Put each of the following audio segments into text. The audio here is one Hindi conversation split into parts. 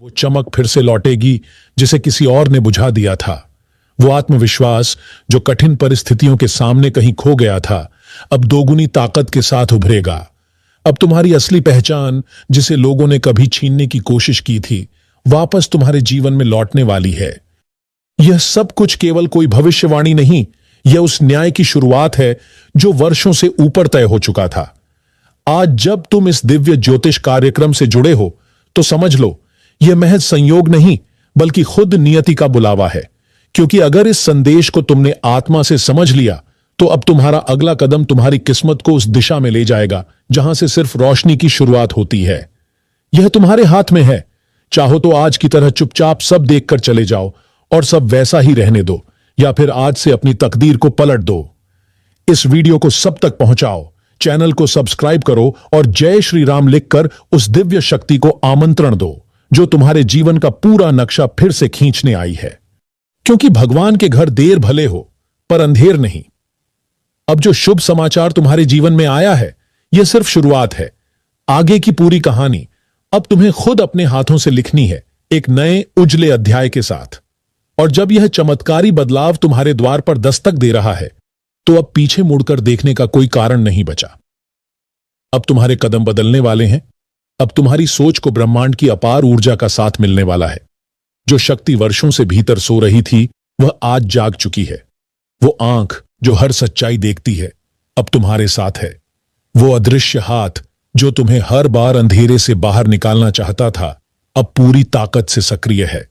वो चमक फिर से लौटेगी जिसे किसी और ने बुझा दिया था। वो आत्मविश्वास जो कठिन परिस्थितियों के सामने कहीं खो गया था, अब दोगुनी ताकत के साथ उभरेगा। अब तुम्हारी असली पहचान, जिसे लोगों ने कभी छीनने की कोशिश की थी, वापस तुम्हारे जीवन में लौटने वाली है। यह सब कुछ केवल कोई भविष्यवाणी नहीं, यह उस न्याय की शुरुआत है जो वर्षों से ऊपर तय हो चुका था। आज जब तुम इस दिव्य ज्योतिष कार्यक्रम से जुड़े हो, तो समझ लो यह महज संयोग नहीं, बल्कि खुद नियति का बुलावा है। क्योंकि अगर इस संदेश को तुमने आत्मा से समझ लिया, तो अब तुम्हारा अगला कदम तुम्हारी किस्मत को उस दिशा में ले जाएगा जहां से सिर्फ रोशनी की शुरुआत होती है। यह तुम्हारे हाथ में है। चाहो तो आज की तरह चुपचाप सब देखकर चले जाओ और सब वैसा ही रहने दो, या फिर आज से अपनी तकदीर को पलट दो। इस वीडियो को सब तक पहुंचाओ, चैनल को सब्सक्राइब करो और जय श्री राम लिखकर उस दिव्य शक्ति को आमंत्रण दो जो तुम्हारे जीवन का पूरा नक्शा फिर से खींचने आई है। क्योंकि भगवान के घर देर भले हो, पर अंधेर नहीं। अब जो शुभ समाचार तुम्हारे जीवन में आया है, यह सिर्फ शुरुआत है। आगे की पूरी कहानी अब तुम्हें खुद अपने हाथों से लिखनी है, एक नए उजले अध्याय के साथ। और जब यह चमत्कारी बदलाव तुम्हारे द्वार पर दस्तक दे रहा है, तो अब पीछे मुड़कर देखने का कोई कारण नहीं बचा। अब तुम्हारे कदम बदलने वाले हैं। अब तुम्हारी सोच को ब्रह्मांड की अपार ऊर्जा का साथ मिलने वाला है। जो शक्ति वर्षों से भीतर सो रही थी, वह आज जाग चुकी है। वो आंख जो हर सच्चाई देखती है, अब तुम्हारे साथ है। वो अदृश्य हाथ जो तुम्हें हर बार अंधेरे से बाहर निकालना चाहता था, अब पूरी ताकत से सक्रिय है।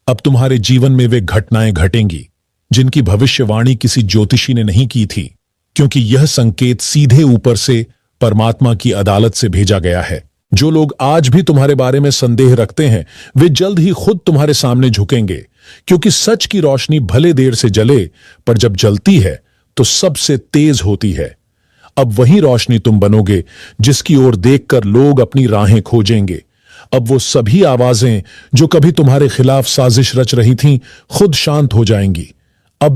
अब तुम्हारे जीवन में वे घटनाएं घटेंगी जिनकी भविष्यवाणी किसी ज्योतिषी ने नहीं की थी, क्योंकि यह संकेत सीधे ऊपर से परमात्मा की अदालत से भेजा गया है। जो लोग आज भी तुम्हारे बारे में संदेह रखते हैं, वे जल्द ही खुद तुम्हारे सामने झुकेंगे। क्योंकि सच की रोशनी भले देर से जले, पर जब जलती है तो सबसे तेज होती है। अब वही रोशनी तुम बनोगे जिसकी ओर देखकर लोग अपनी राहें खोजेंगे। अब वो सभी आवाजें जो कभी तुम्हारे खिलाफ साजिश रच रही थीं, खुद शांत हो जाएंगी।